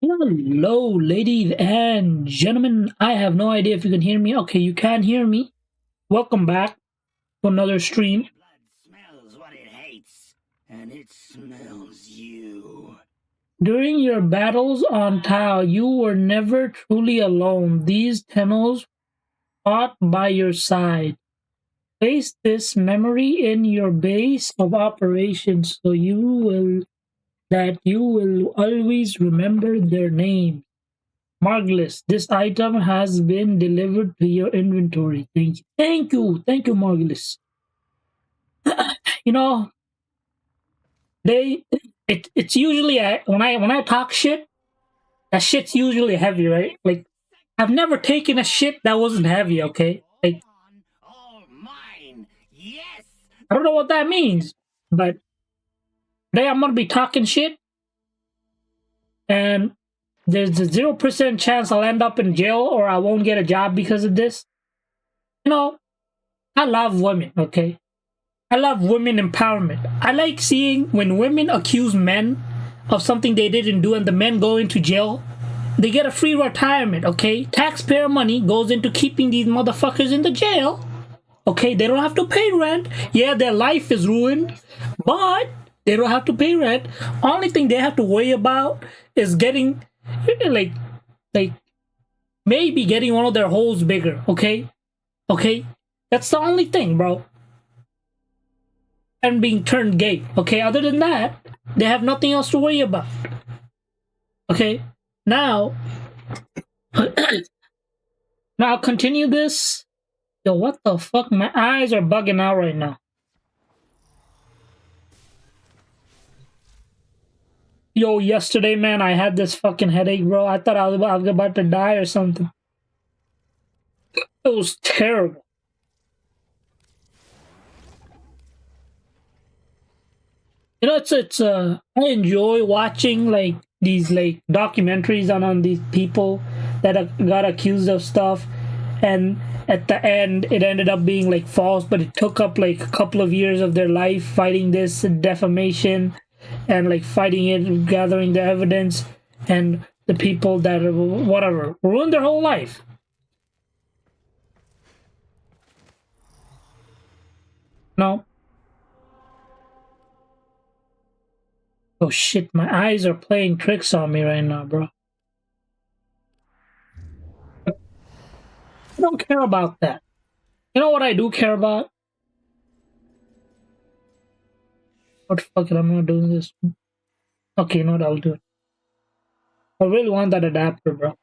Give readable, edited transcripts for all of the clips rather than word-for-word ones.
Hello, ladies and gentlemen. I have no idea if you can hear me. Okay, you can hear me. Welcome back to another stream. Blood smells what it hates, and it smells you. During your battles on Tau, you were never truly alone. These tunnels fought by your side. Place this memory in your base of operations so you will always remember their names. Margulis, this item has been delivered to your inventory. Thank you. Thank you, Margulis. You know, it's usually when I talk shit, that shit's usually heavy, right? Like I've never taken a shit that wasn't heavy, okay? Like All mine. Yes. I don't know what that means, but today I'm gonna be talking shit, and there's a 0% chance I'll end up in jail or I won't get a job because of this. You know, I love women, okay? I love women empowerment. I like seeing when women accuse men of something they didn't do and the men go into jail, they get a free retirement, okay? Taxpayer money goes into keeping these motherfuckers in the jail, okay? They don't have to pay rent. Yeah, their life is ruined, but they don't have to pay rent. Only thing they have to worry about is getting, like maybe getting one of their holes bigger, okay? Okay? That's the only thing, bro. And being turned gay, okay? Other than that, they have nothing else to worry about. Okay? Now, now continue this. Yo, what the fuck? My eyes are bugging out right now. Yo, yesterday, man, I had this fucking headache, bro. I thought I was about to die or something. It was terrible. You know, I enjoy watching like these like documentaries on these people that got accused of stuff, and at the end it ended up being like false, but it took up like a couple of years of their life fighting this defamation and like fighting it, gathering the evidence, and the people that whatever ruined their whole life. No. Oh shit, my eyes are playing tricks on me right now, bro. I don't care about that. You know what I do care about? What fuck it, I'm not doing this. Okay, you know what, I'll do it. I really want that adapter, bro.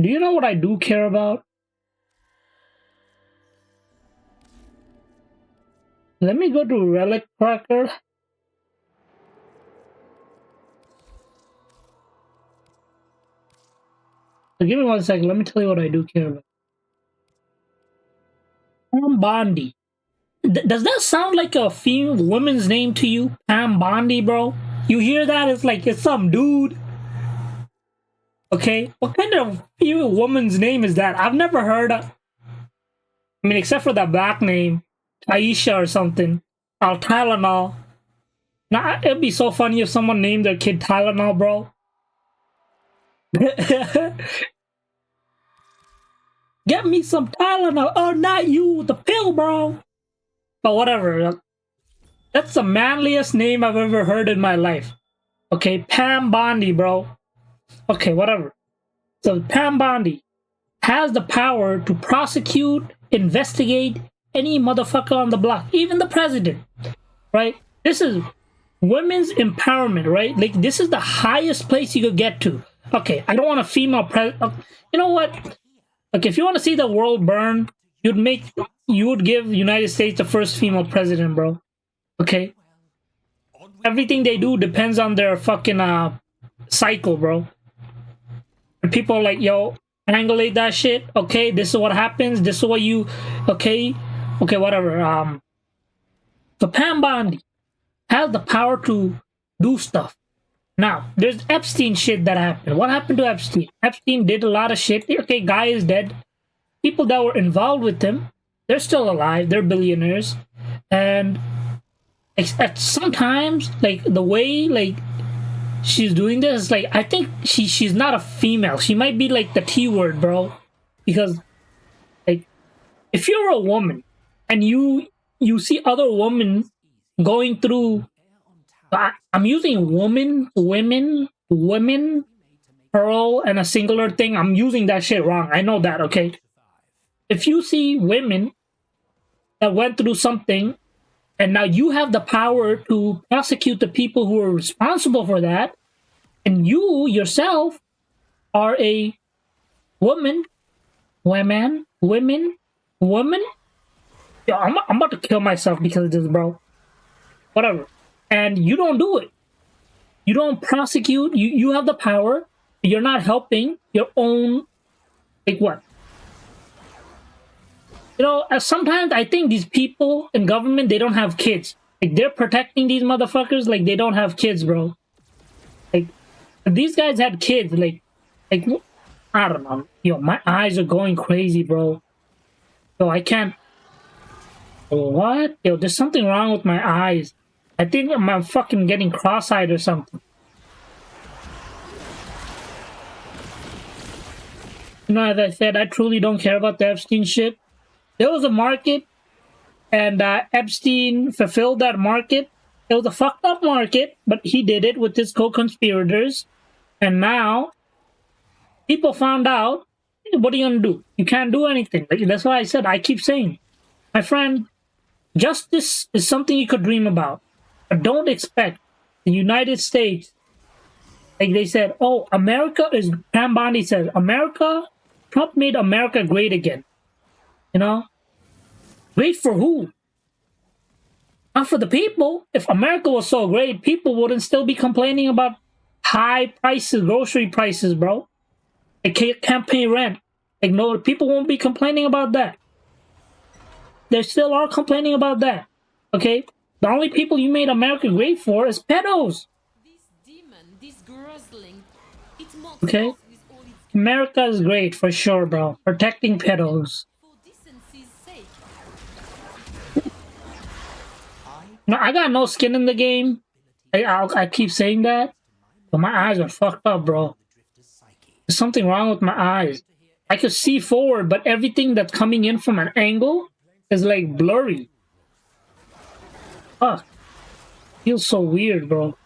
Do you know what I do care about? Let me go to Relic Tracker. So give me 1 second. Let me tell you what I do care about. Pam Bondi. Does that sound like a female woman's name to you? Pam Bondi, bro? You hear that? It's like it's some dude. Okay? What kind of female woman's name is that? I've never heard of. I mean, except for that black name. Aisha or something. Or Tylenol. Now, it'd be so funny if someone named their kid Tylenol, bro. Get me some Tylenol. Oh, not you, the pill, bro. But whatever. That's the manliest name I've ever heard in my life. Okay, Pam Bondi, bro. Okay, whatever. So Pam Bondi has the power to prosecute, investigate any motherfucker on the block, even the president, right? This is women's empowerment, right? Like, this is the highest place you could get to. Okay, I don't want a female president. You know what? Like, if you want to see the world burn, you would give United States the first female president, bro. Okay? Everything they do depends on their fucking cycle, bro. And people are like, yo, angulate that shit. Okay, this is what happens. This is what you... Okay? Okay, whatever. So Pam Bondi has the power to do stuff. Now, there's Epstein shit that happened. What happened to Epstein? Epstein did a lot of shit. Okay, guy is dead. People that were involved with him, they're still alive. They're billionaires. And sometimes, like, the way, like, she's doing this, like, I think she's not a female. She might be like the T word, bro. Because, like, if you're a woman and you see other women going through, I'm using women, plural, and a singular thing. I'm using that shit wrong. I know that, okay? If you see women that went through something, and now you have the power to prosecute the people who are responsible for that, and you yourself are a woman. Yo, I'm about to kill myself because of this, bro. Whatever. And you don't do it. You don't prosecute. You have the power. You're not helping your own. Like what? You know, sometimes I think these people in government, they don't have kids. Like, they're protecting these motherfuckers like they don't have kids, bro. Like, if these guys had kids, like, I don't know. Yo, my eyes are going crazy, bro. So I can't. What? Yo, there's something wrong with my eyes. I think I'm fucking getting cross-eyed or something. You know, as I said, I truly don't care about the Epstein shit. There was a market, and Epstein fulfilled that market. It was a fucked up market, but he did it with his co-conspirators. And now, people found out, what are you gonna do? You can't do anything. Like, that's why I said, I keep saying, my friend, justice is something you could dream about. But don't expect the United States, like they said, oh, America is, Pam Bondi says, America, Trump made America great again. You know? Great for who? Not for the people. If America was so great, people wouldn't still be complaining about high prices, grocery prices, bro. They can't pay rent. Like, no, people won't be complaining about that. They still are complaining about that. Okay? The only people you made America great for is pedos. This demon, this grossling, it mocks Okay? us with all its America is great for sure, bro. Protecting pedos. for decency's sake. No, I got no skin in the game. I keep saying that. But my eyes are fucked up, bro. There's something wrong with my eyes. I could see forward, but everything that's coming in from an angle is like blurry. Fuck. Feels so weird, bro.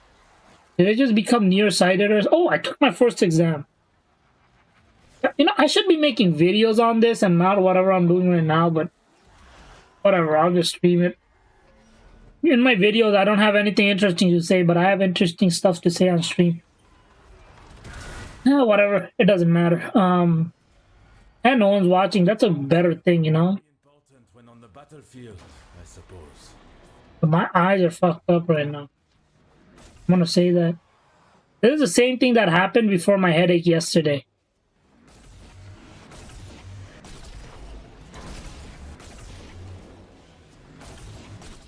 Did I just become nearsighted or... Oh, I took my first exam. You know, I should be making videos on this and not whatever I'm doing right now, but whatever, I'll just stream it. In my videos, I don't have anything interesting to say, but I have interesting stuff to say on stream. Whatever, it doesn't matter. And no one's watching. That's a better thing, you know? Important when on the battlefield, I suppose. But my eyes are fucked up right now. I'm gonna say that. This is the same thing that happened before my headache yesterday.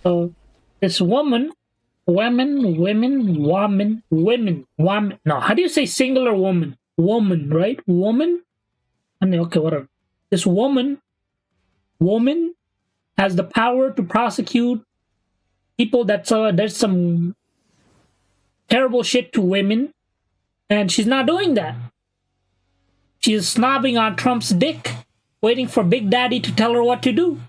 So, this woman, women. No, how do you say singular woman? Woman, right? Woman? I mean, okay, whatever. This woman has the power to prosecute people that there's some terrible shit to women, and she's not doing that. She's snobbing on Trump's dick, waiting for Big Daddy to tell her what to do.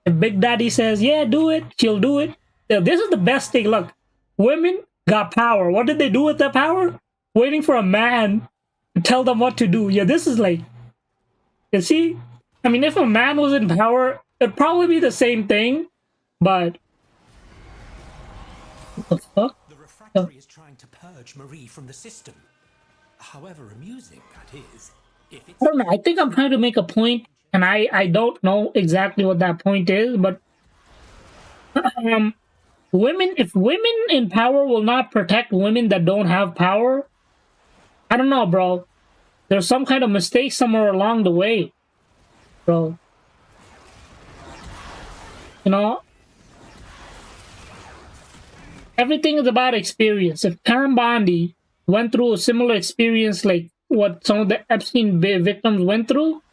If Big Daddy says, yeah, do it, she'll do it. Now, this is the best thing. Look, women got power. What did they do with that power? Waiting for a man to tell them what to do. Yeah, this is like... You see? I mean, if a man was in power, it'd probably be the same thing, but... What the fuck? The refractory is trying to purge Marie from the system. However amusing that is, if it's... I don't know. I think I'm trying to make a point, and I don't know exactly what that point is, but... if women in power will not protect women that don't have power, I don't know, bro. There's some kind of mistake somewhere along the way, bro. You know? Everything is about experience. If Pam Bondi went through a similar experience like what some of the Epstein victims went through,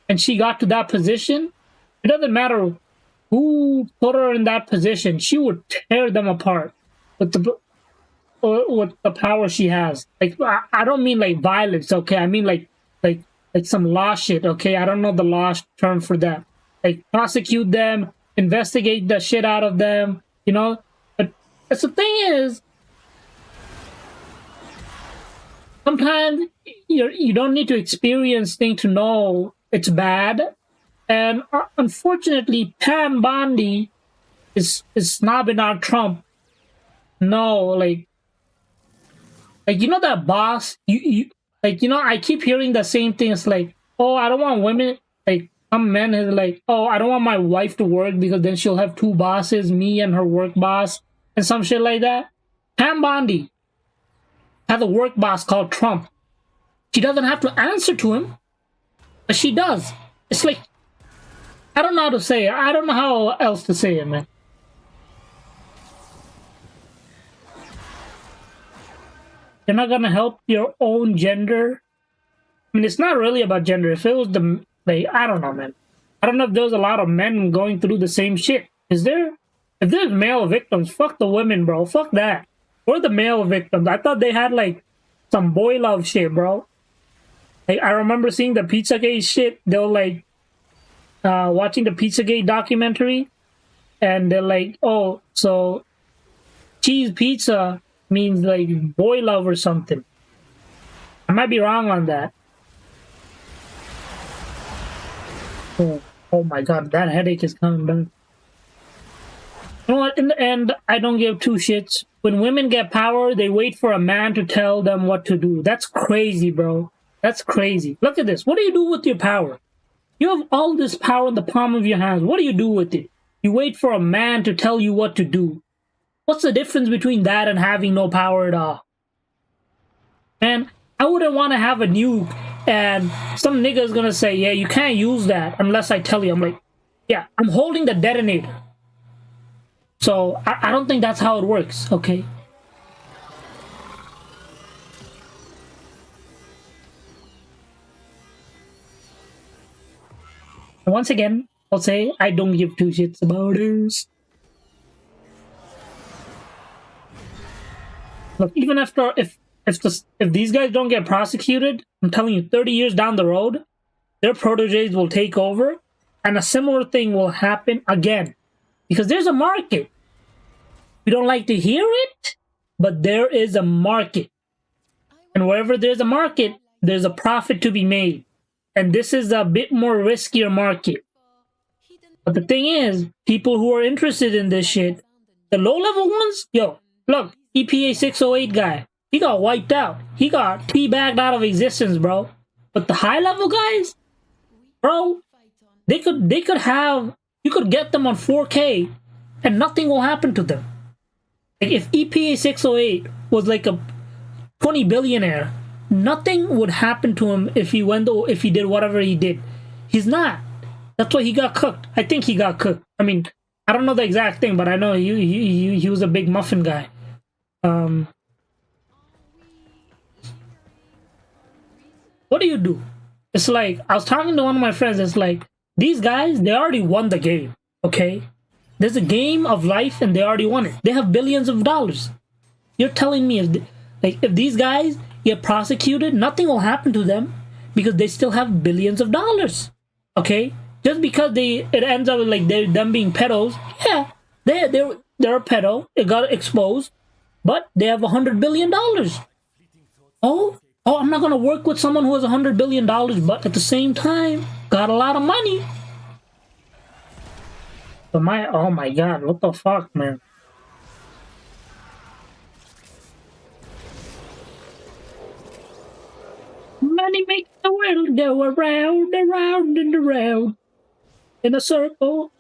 and she got to that position, it doesn't matter who put her in that position. She would tear them apart. But with the power she has. Like I don't mean like violence, okay? I mean like some law shit, okay? I don't know the law term for that. Like prosecute them, investigate the shit out of them, you know? But that's the thing is, sometimes you don't need to experience things to know it's bad. And unfortunately, Pam Bondi is snobbing out Trump. No, like you know that boss. You like, you know, I keep hearing the same things like, oh, I don't want women. Like some men is like, oh, I don't want my wife to work because then she'll have two bosses, me and her work boss, and some shit like that. Pam Bondi has a work boss called Trump. She doesn't have to answer to him, but she does. It's like, I don't know how to say it. I don't know how else to say it, man. You're not gonna help your own gender. I mean, it's not really about gender. If it was the, like, I don't know, man. I don't know if there's a lot of men going through the same shit. Is there? If there's male victims, fuck the women, bro. Fuck that. Or the male victims. I thought they had like some boy love shit, bro. Like, I remember seeing the Pizzagate shit. They were like watching the Pizzagate documentary, and they're like, oh, so cheese pizza means like boy love or something. I might be wrong on that. Oh my god, that headache is coming back. You know what? In the end, I don't give two shits. When women get power, they wait for a man to tell them what to do. That's crazy, bro. That's crazy. Look at this. What do you do with your power? You have all this power in the palm of your hands. What do you do with it? You wait for a man to tell you what to do. What's the difference between that and having no power at all? Man, I wouldn't want to have a nuke and some nigga's gonna say, yeah, you can't use that unless I tell you. I'm like, yeah, I'm holding the detonator. So I don't think that's how it works, okay? And once again, I'll say I don't give two shits about this. Look, even after if these guys don't get prosecuted, I'm telling you, 30 years down the road, their proteges will take over, and a similar thing will happen again. Because there's a market. We don't like to hear it, but there is a market. And wherever there's a market, there's a profit to be made. And this is a bit more riskier market. But the thing is, people who are interested in this shit, the low-level ones, yo, look, EPA 608 guy, he got wiped out. He got teabagged out of existence, bro. But the high-level guys, bro, they could have, you could get them on 4K and nothing will happen to them. Like if EPA 608 was like a 20 billionaire, nothing would happen to him if he did whatever he did. He's not. That's why he got cooked. I think he got cooked. I mean, I don't know the exact thing, but I know he was a big muffin guy. What do you do? It's like, I was talking to one of my friends, it's like, these guys, they already won the game, okay? There's a game of life and they already won it. They have billions of dollars. You're telling me if these guys get prosecuted, nothing will happen to them because they still have billions of dollars, okay? Just because it ends up with like them being pedos, yeah, they're a pedo, it got exposed, but they have $100 billion. Oh, I'm not gonna work with someone who has $100 billion, but at the same time, got a lot of money. But oh my god, what the fuck, man? Money makes the world go around, around and around in a circle.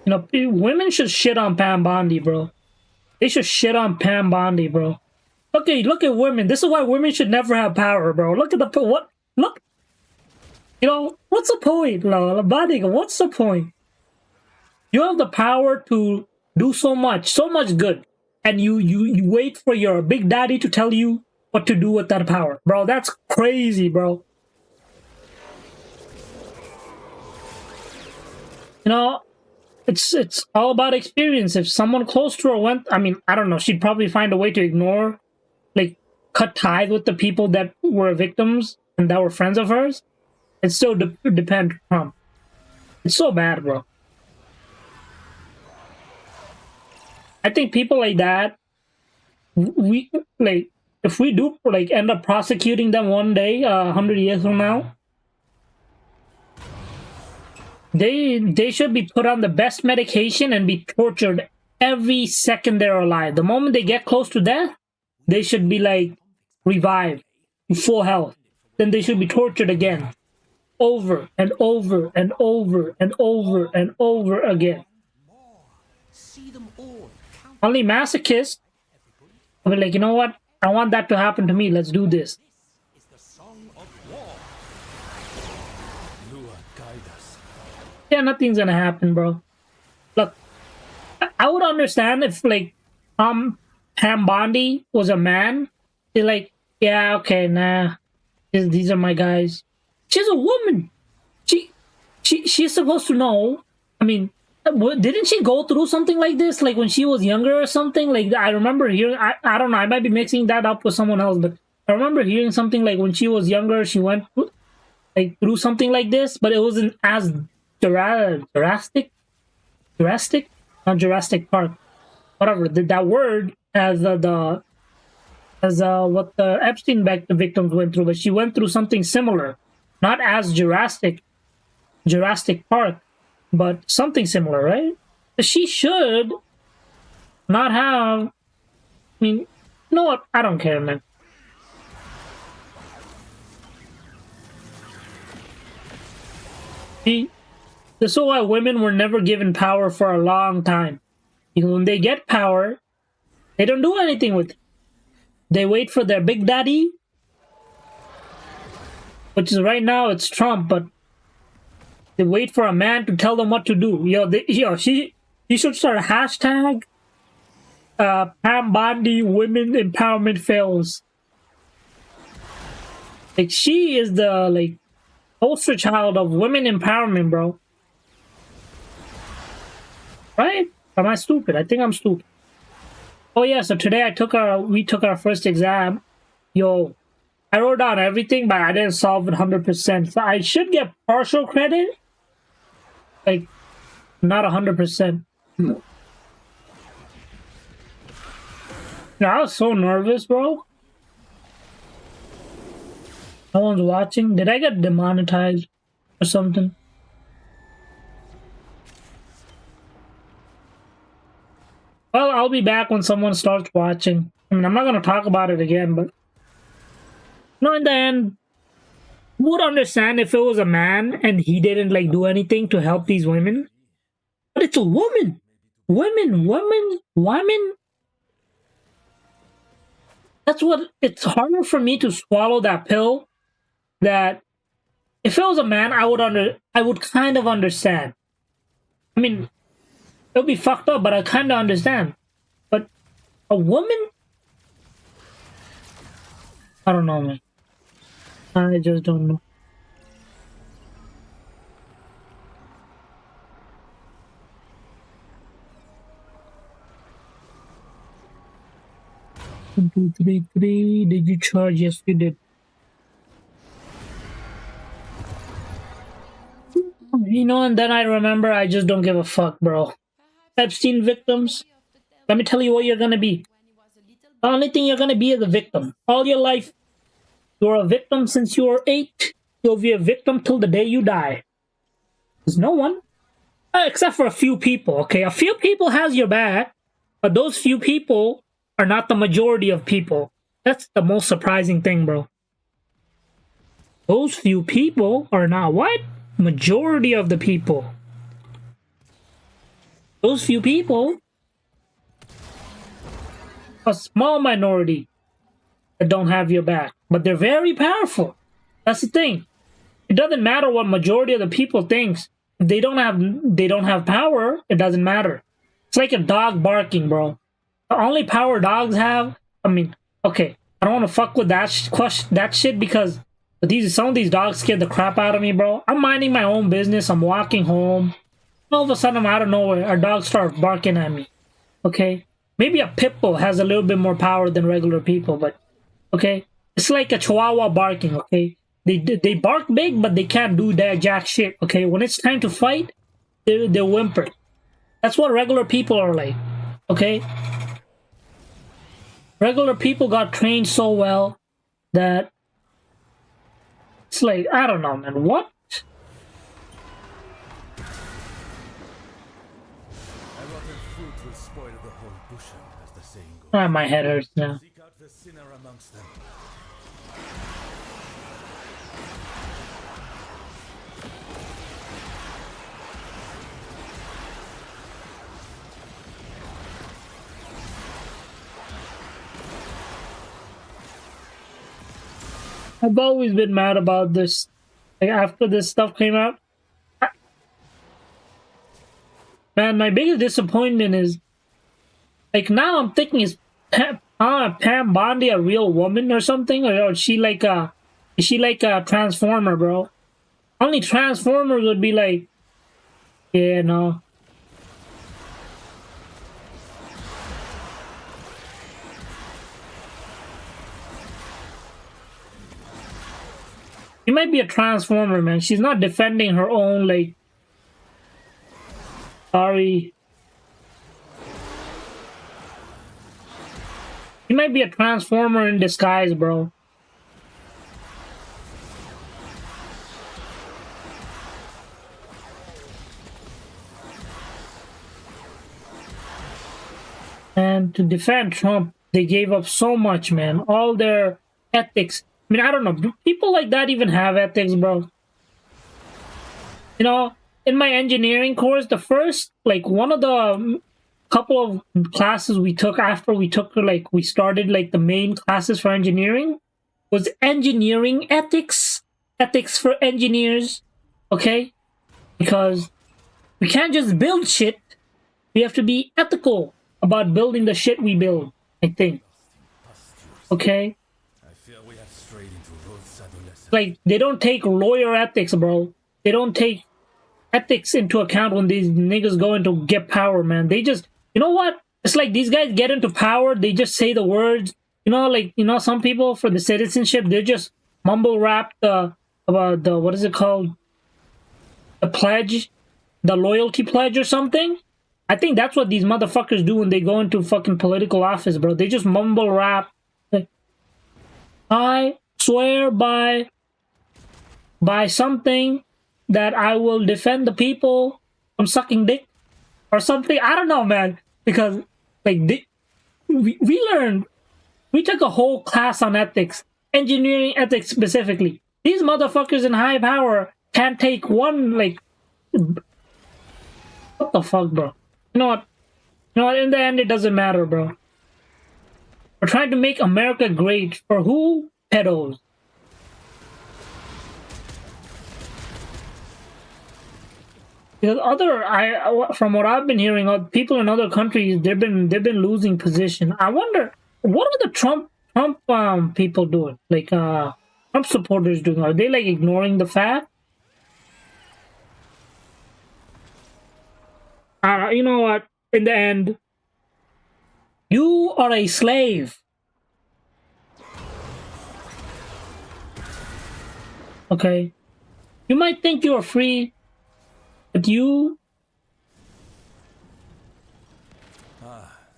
You know, women should shit on Pam Bondi, bro. They should shit on Pam Bondi, bro. Okay, look at women. This is why women should never have power, bro. Look at look. You know, what's the point, Bondi? What's the point? You have the power to do so much good, and you wait for your big daddy to tell you what to do with that power, bro. That's crazy, bro. You know, it's all about experience. If someone close to her went, I mean, I don't know, she'd probably find a way to ignore, like, cut ties with the people that were victims and that were friends of hers. It still depend on. It's so bad, bro. I think people like that, we like, if we do like end up prosecuting them one day, 100 years from now, they should be put on the best medication and be tortured every second they're alive. The moment they get close to death, they should be like revived, full health. Then they should be tortured again, over and over and over and over and over again. See them all. Count Only masochists will be like, you know what? I want that to happen to me. Let's do this. is the song of war. Lua, guide us. Yeah, nothing's gonna happen, bro. Look, I would understand if like Pam Bondi was a man. They're like, yeah, okay, nah, these are my guys. She's a woman. She's supposed to know. I mean, didn't she go through something like this, like when she was younger or something? Like I remember hearing. I don't know. I might be mixing that up with someone else, but I remember hearing something like when she was younger, she went like through something like this, but it wasn't as Jurassic, not Jurassic Park, whatever. That word as what the Epstein victims went through, but she went through something similar, not as Jurassic Park, but something similar, right? She should not have. I mean, you know what? I don't care, man. See, this is why women were never given power for a long time. Because when they get power, they don't do anything with it. They wait for their big daddy, which is right now it's Trump, but they wait for a man to tell them what to do. She should start a hashtag. Pam Bondi women empowerment fails. Like she is the like poster child of women empowerment, bro. Right? Am I stupid? I think I'm stupid. Oh yeah, so today we took our first exam. Yo, I wrote down everything, but I didn't solve it 100%. So I should get partial credit. Like, not 100%. No, I was so nervous, bro. No one's watching. Did I get demonetized or something? Well, I'll be back when someone starts watching. I mean, I'm not going to talk about it again, but... No, in the end, would understand if it was a man and he didn't, like, do anything to help these women. But it's a woman. Women. That's what... It's harder for me to swallow that pill that... If it was a man, I would kind of understand. I mean... It'll be fucked up, but I kind of understand. But a woman? I don't know, man. I just don't know. One, two, three, three. Did you charge? Yes, you did. You know, and then I remember I just don't give a fuck, bro. Epstein victims, let me tell you what you're gonna be. The only thing you're gonna be is a victim. All your life, you're a victim since you were 8. You'll be a victim till the day you die. There's no one, except for a few people, okay? A few people has your back, but those few people are not the majority of people. That's the most surprising thing, bro. Those few people are not what? Majority of the people. Those few people, a small minority that don't have your back, but they're very powerful. That's the thing. It doesn't matter what majority of the people thinks. If they don't have power, it doesn't matter. It's like a dog barking, bro. The only power dogs have, I mean, okay, I don't want to fuck with that shit because some of these dogs scared the crap out of me, bro. I'm minding my own business. I'm walking home. All of a sudden, out of nowhere, a dog starts barking at me. Okay? Maybe a pit bull has a little bit more power than regular people, but okay? It's like a chihuahua barking, okay? They bark big, but they can't do that jack shit, okay? When it's time to fight, they whimper. That's what regular people are like, okay? Regular people got trained so well that it's like, I don't know, man. What? A rotten fruit will spoil the whole bushel, as the saying goes. Ah, my head hurts now. Seek out the sinner amongst them. I've always been mad about this. Like, after this stuff came out, man, my biggest disappointment is, like, now I'm thinking, is Pam Bondi a real woman or something, or is she like a transformer, bro? Only Transformers would be like, yeah, no. She might be a transformer, man. She's not defending her own, like... Sorry. She might be a transformer in disguise, bro. And to defend Trump, they gave up so much, man. All their ethics. I mean, I don't know. Do people like that even have ethics, bro? You know, in my engineering course, the first, like, one of the couple of classes we took after we took, like, we started, like, the main classes for engineering was engineering ethics. Ethics for engineers, okay? Because we can't just build shit. We have to be ethical about building the shit we build, I think. Okay? Like, they don't take lawyer ethics, bro. They don't take ethics into account when these niggas go into get power, man. They just, you know what? It's like these guys get into power, they just say the words. You know, like, you know, some people for the citizenship, they just mumble rap about the, what is it called? The pledge? The loyalty pledge or something? I think that's what these motherfuckers do when they go into fucking political office, bro. They just mumble rap. Like, I swear by something that I will defend the people from sucking dick or something. I don't know, man. Because, like, we took a whole class on ethics, engineering ethics specifically. These motherfuckers in high power can't take one, like, what the fuck, bro? You know what? You know what? In the end, it doesn't matter, bro. We're trying to make America great. For who? Pedos. Because from what I've been hearing, people in other countries, they've been losing position. I wonder, what are the Trump people doing? Like, Trump supporters doing? Are they, like, ignoring the fact? You know what? In the end, you are a slave. Okay? You might think you are free, but you...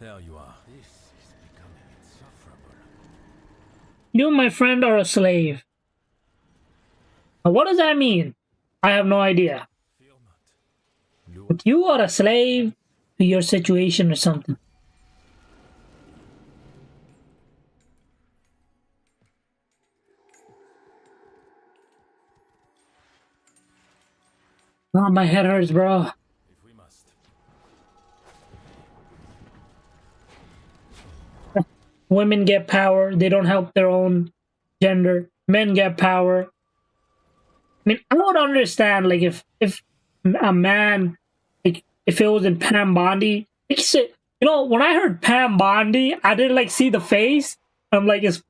There you are. This is becoming insufferable. You, my friend, are a slave. Now, what does that mean? I have no idea. But you are a slave to your situation or something. Oh, my head hurts, bro. If we must. Women get power. They don't help their own gender. Men get power. I mean, I would understand, like, if a man, like, if it was in Pam Bondi, like, you know, when I heard Pam Bondi, I didn't, like, see the face. I'm like, is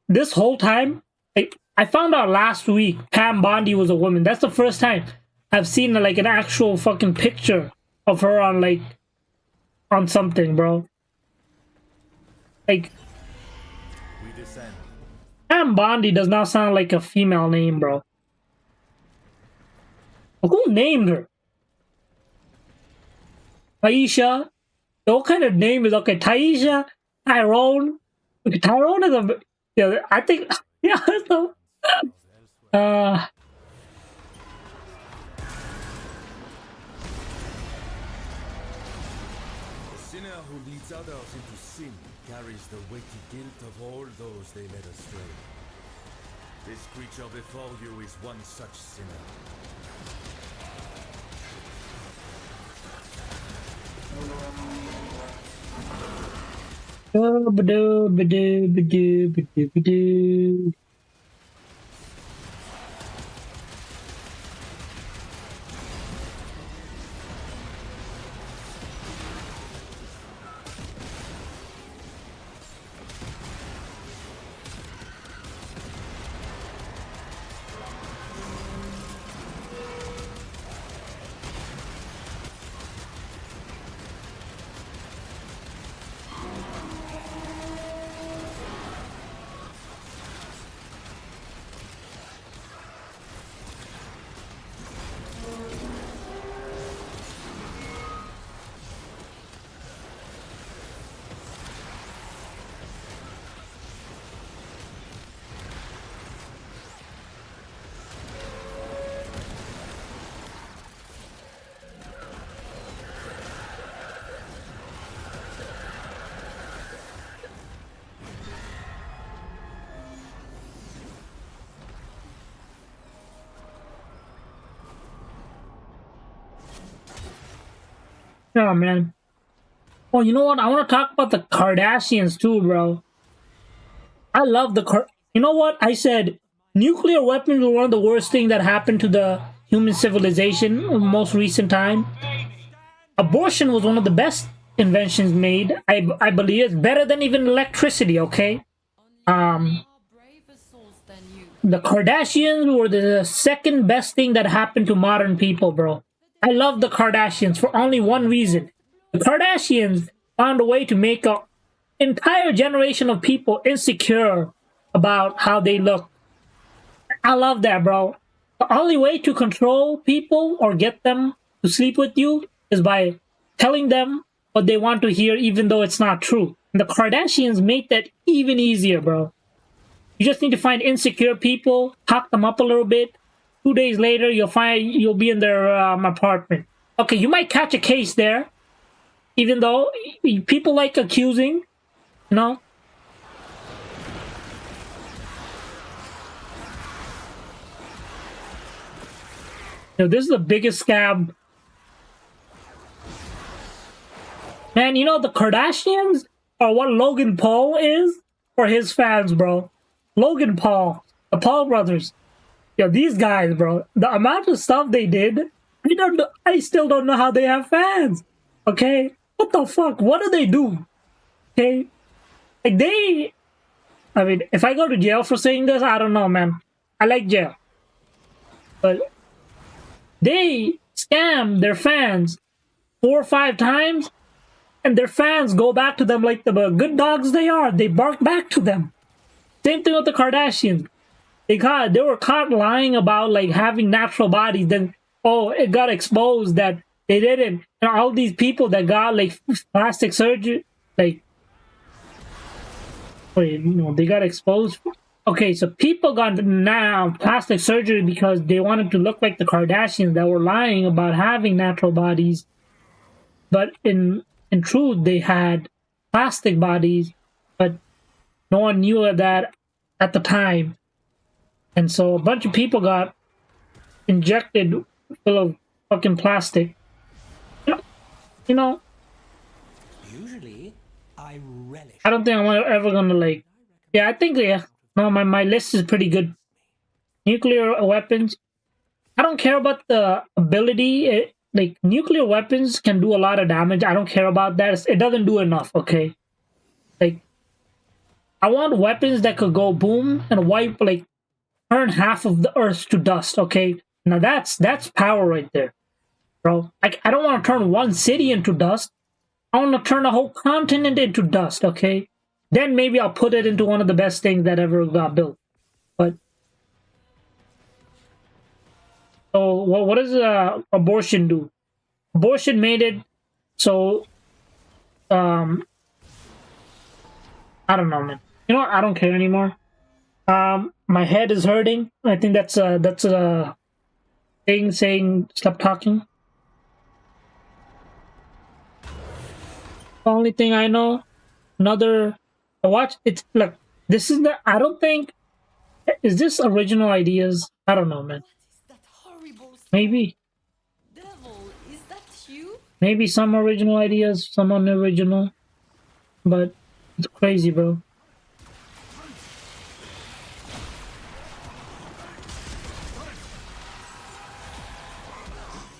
this whole time, like, I found out last week Pam Bondi was a woman. That's the first time. I've seen like an actual fucking picture of her on like on something, bro. Like We descend. Pam Bondi does not sound like a female name, bro. Who named her? Taisha? What kind of name is okay? Taisha? Tyrone? Okay, Tyrone is a yeah, I think yeah, so, uh The sinner who leads others into sin carries the weighty guilt of all those they led astray. This creature before you is one such sinner. ba-doo, ba-doo, ba-doo, ba-doo, ba-doo. Oh man. Oh, you know what? I want to talk about the Kardashians too, bro. I love the You know what? I said nuclear weapons were one of the worst things that happened to the human civilization in most recent time. Abortion was one of the best inventions made. I believe it's better than even electricity, okay? More braver souls than you. The Kardashians were the second best thing that happened to modern people, bro. I love the Kardashians for only one reason. The Kardashians found a way to make an entire generation of people insecure about how they look. I love that, bro. The only way to control people or get them to sleep with you is by telling them what they want to hear, even though it's not true. And the Kardashians made that even easier, bro. You just need to find insecure people, talk them up a little bit. 2 days later, you'll be in their apartment. Okay, you might catch a case there, even though people like accusing, you know. You know, this is the biggest scam. Man, you know, the Kardashians are what Logan Paul is for his fans, bro. Logan Paul, the Paul brothers. Yeah, these guys, bro. The amount of stuff they did, I still don't know how they have fans. Okay? What the fuck? What do they do? Okay? Like I mean, if I go to jail for saying this, I don't know, man. I like jail. But they scam their fans 4 or 5 times, and their fans go back to them like the good dogs they are. They bark back to them. Same thing with the Kardashians. They were caught lying about like having natural bodies. Then it got exposed that they didn't. And all these people that got like plastic surgery, like they got exposed. Okay, so people got now plastic surgery because they wanted to look like the Kardashians that were lying about having natural bodies. But in truth, they had plastic bodies, but no one knew that at the time. And so a bunch of people got injected full of fucking plastic. You know, Usually, I relish. I don't think I'm ever gonna like. Yeah, I think no, my list is pretty good. Nuclear weapons. I don't care about the ability. Like nuclear weapons can do a lot of damage. I don't care about that. It doesn't do enough. Okay, like I want weapons that could go boom and wipe like turn half of the earth to dust. Okay, Now that's power right there, bro. I don't want to turn one city into dust. I want to turn a whole continent into dust, okay? Then maybe I'll put it into one of the best things that ever got built. But so what does abortion do? Abortion made it so I don't know, man. You know what? I don't care anymore. My head is hurting. I think that's a thing saying stop talking. The only thing I know, another watch. It's look. This is the. I don't think. Is this original ideas? I don't know, man. What is that horrible Maybe, devil? Is that you? maybe some original ideas, some unoriginal, but it's crazy, bro.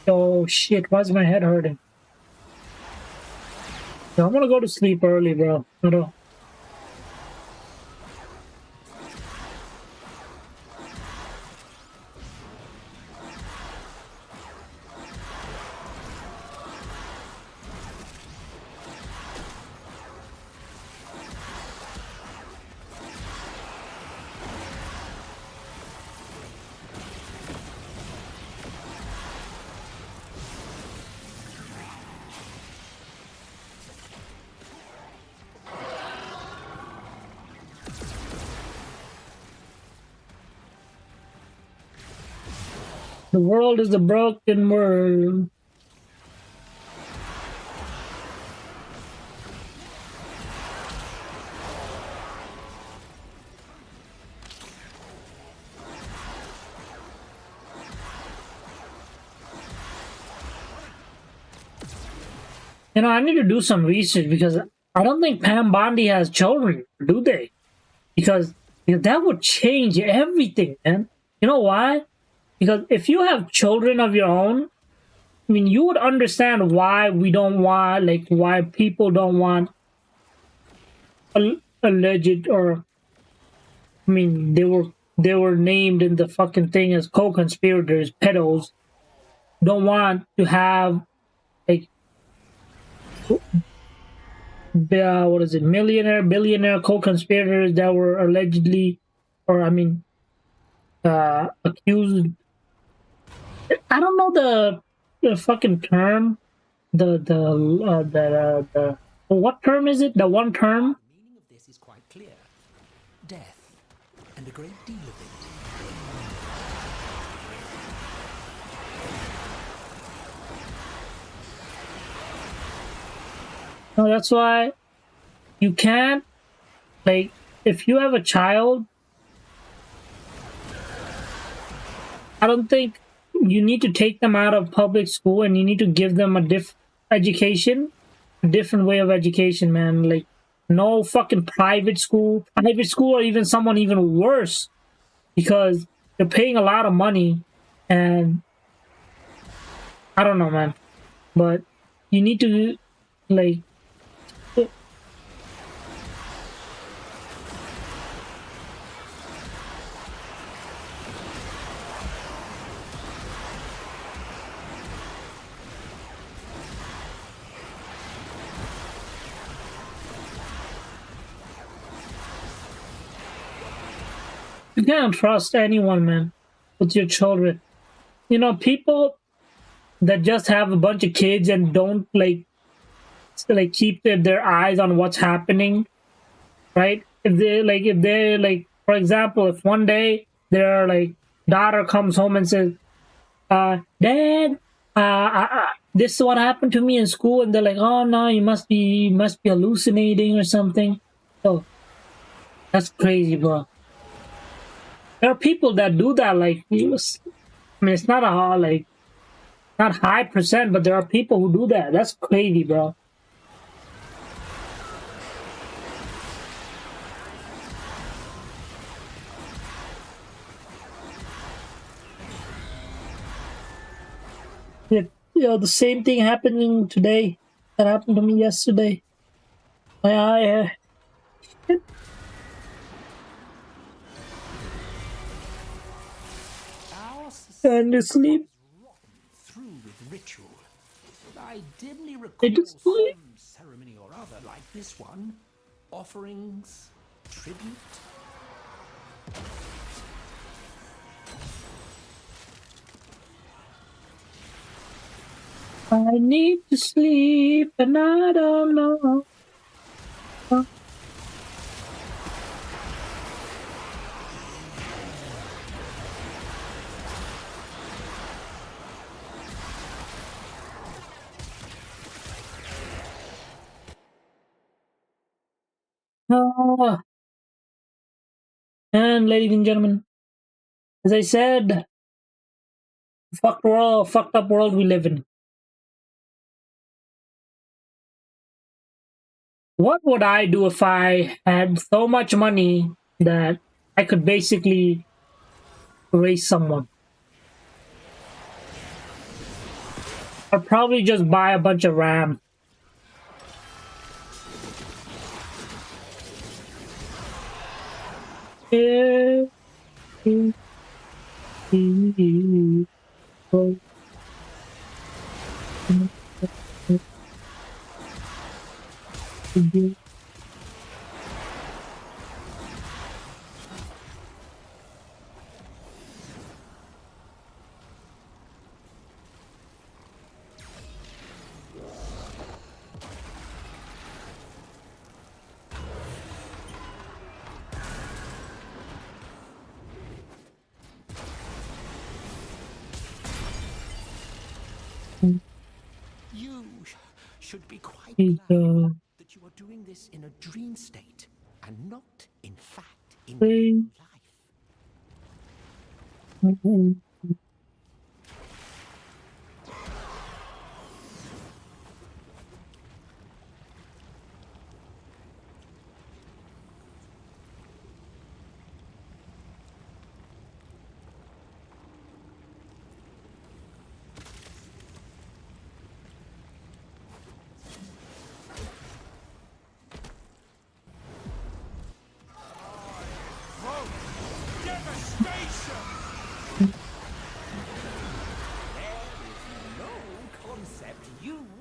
Oh shit! Why is my head hurting? Yo, I'm gonna go to sleep early, bro. I don't. The world is a broken world. You know, I need to do some research because I don't think Pam Bondi has children, do they? Because that would change everything, man. You know why? Because if you have children of your own, I mean, you would understand why we don't want, like, why people don't want alleged or, I mean, they were named in the fucking thing as co-conspirators, pedos. Don't want to have like, what is it, billionaire co-conspirators that were allegedly, or I mean, accused. I don't know the fucking term. The what term is it? The one term. The meaning of this is quite clear. Death, and a great deal of it. No, that's why you can't, like, if you have a child, I don't think you need to take them out of public school and you need to give them a education, a different way of education, man. Like, no fucking private school, or even someone even worse, because they're paying a lot of money, and I don't know, man. But you need to, like, you can't trust anyone, man, with your children. You know, people that just have a bunch of kids and don't like keep their eyes on what's happening, right? If they for example, if one day their like daughter comes home and says, "Dad, this is what happened to me in school," and they're like, "Oh no, you must be hallucinating or something." So that's crazy, bro. There are people that do that. Like, I mean, it's not not high percent, but there are people who do that. That's crazy, bro. Yeah, you know, the same thing happening today that happened to me yesterday. My eye. Our society And to sleep. Through with ritual. I dimly And to recall sleep. some ceremony or other like this one. Offerings, tribute. I need to sleep and I don't know. Ah. And ladies and gentlemen, as I said, fucked up world we live in. What would I do if I had so much money that I could basically raise someone? I'd probably just buy a bunch of RAM. Yeah. You should be quite glad that you are doing this in a dream state and not, in fact, in real life.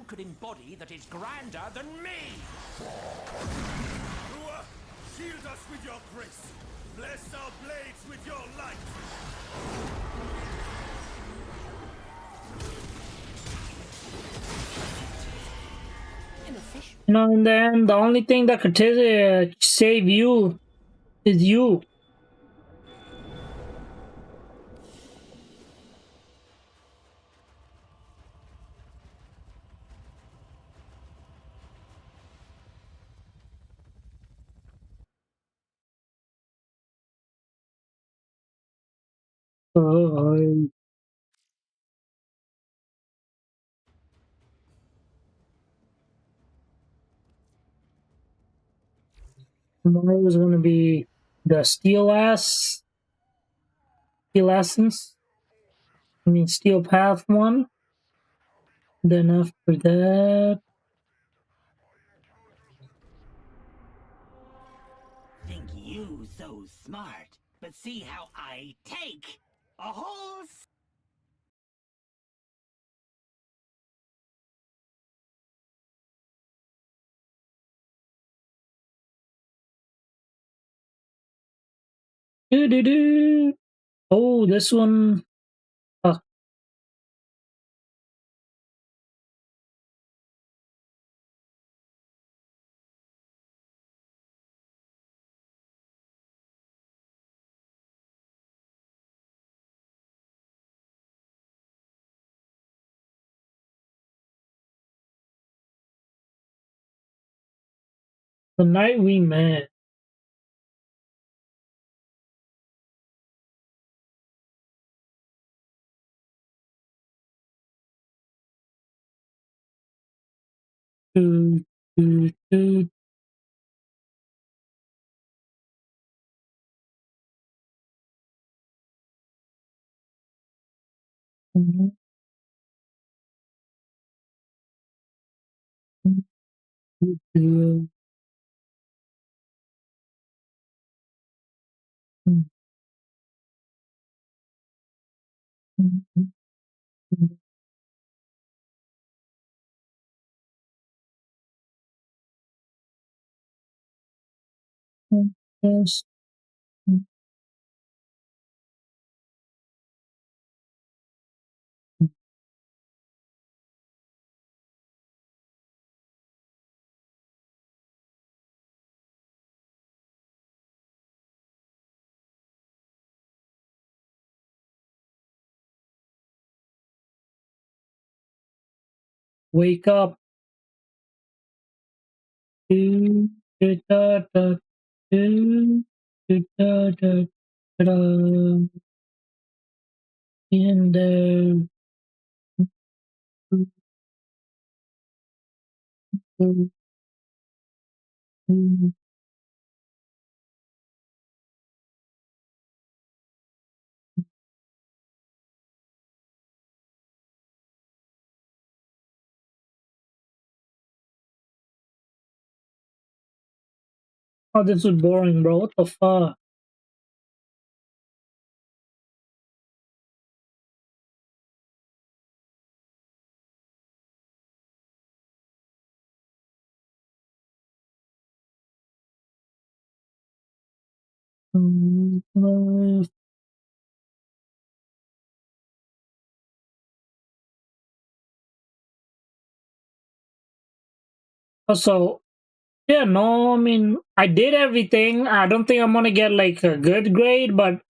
Could embody that is grander than me! Rua, shield us with your grace. Bless our blades with your light. You know, in the end, the only thing that could save you is you. Oh, tomorrow is going to be the Steel Essence. I mean, Steel Path one. Then after that, Think you so smart, but see how I take a whole doo doo doo. Oh, this one. Uh, the night we met. Doo, doo, doo. Mhm. Doo, doo. Yes. Wake up. Do, do, da, da, do, do, da, da, da, in the Oh, this is boring, bro. What the fuck? So, yeah, no, I mean, I did everything. I don't think I'm gonna get like a good grade, but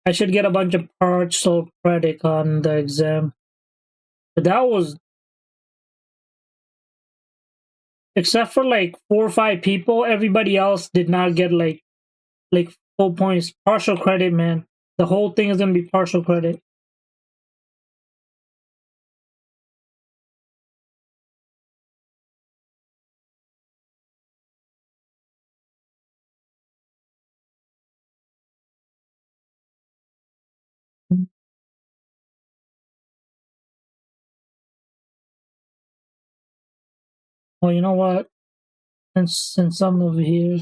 I should get a bunch of partial credit on the exam. But that was, except for like 4 or 5 people, everybody else did not get like full points. Partial credit, man. The whole thing is gonna be partial credit. Well, you know what? Since I'm over here,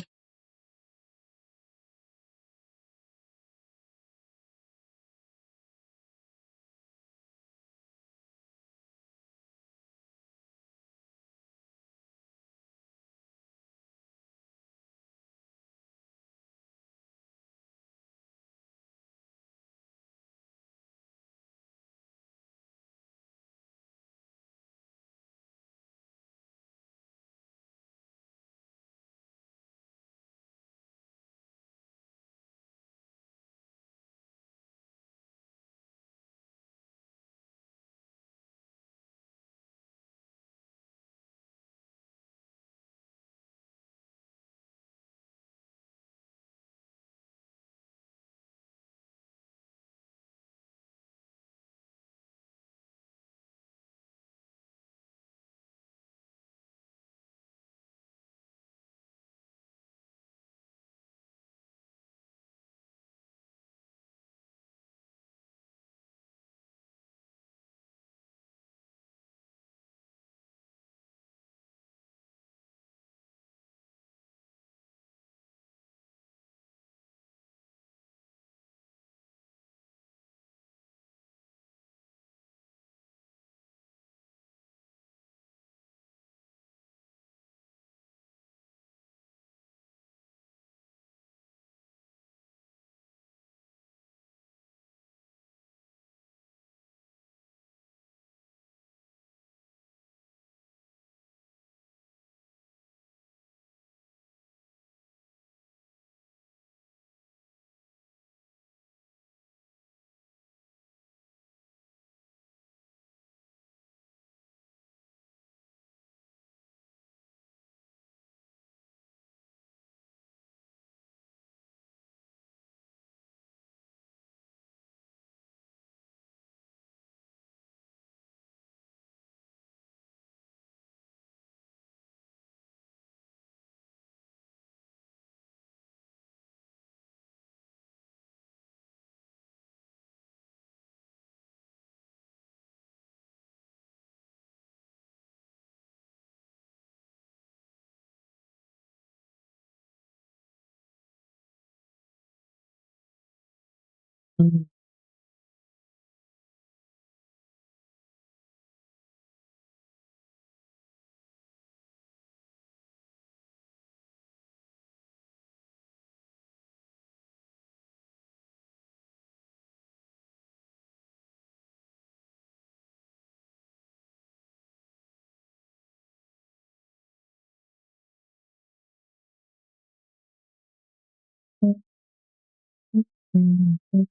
Oh,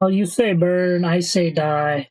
you say burn, I say die.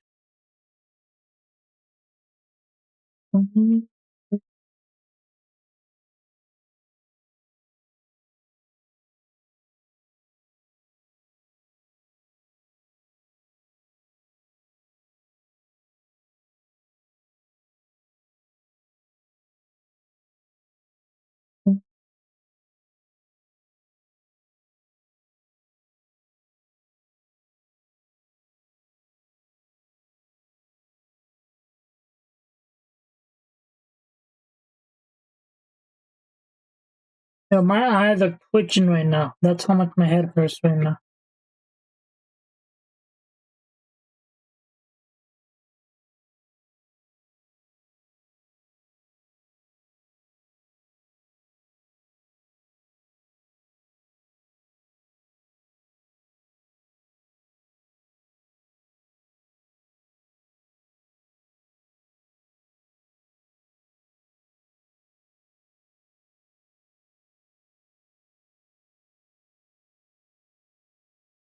Yeah, my eyes are twitching right now. That's how much my head hurts right now.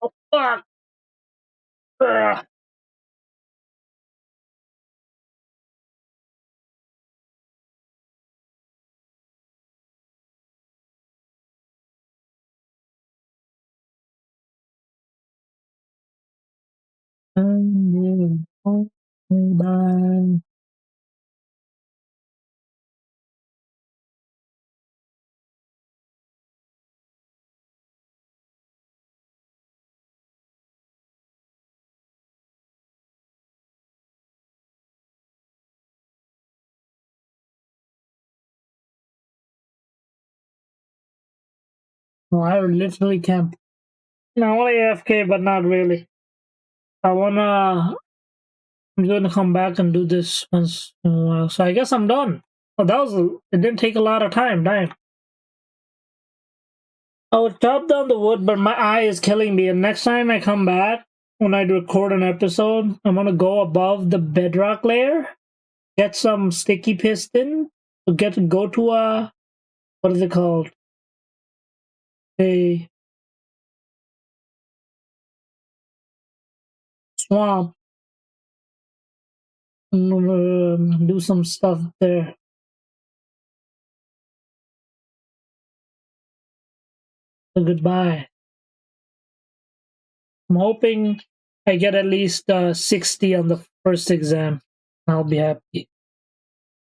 Oh, fuck! Ugh. Bye. No, I literally can't. No, only AFK, but not really. I wanna. I'm gonna come back and do this once in a while. So I guess I'm done. Oh, that was. It didn't take a lot of time. Damn. I would chop down the wood, but my eye is killing me. And next time I come back, when I record an episode, I'm gonna go above the bedrock layer, get some sticky piston, go to a, what is it called? A swamp. Do some stuff there. So goodbye. I'm hoping I get at least 60 on the first exam. I'll be happy.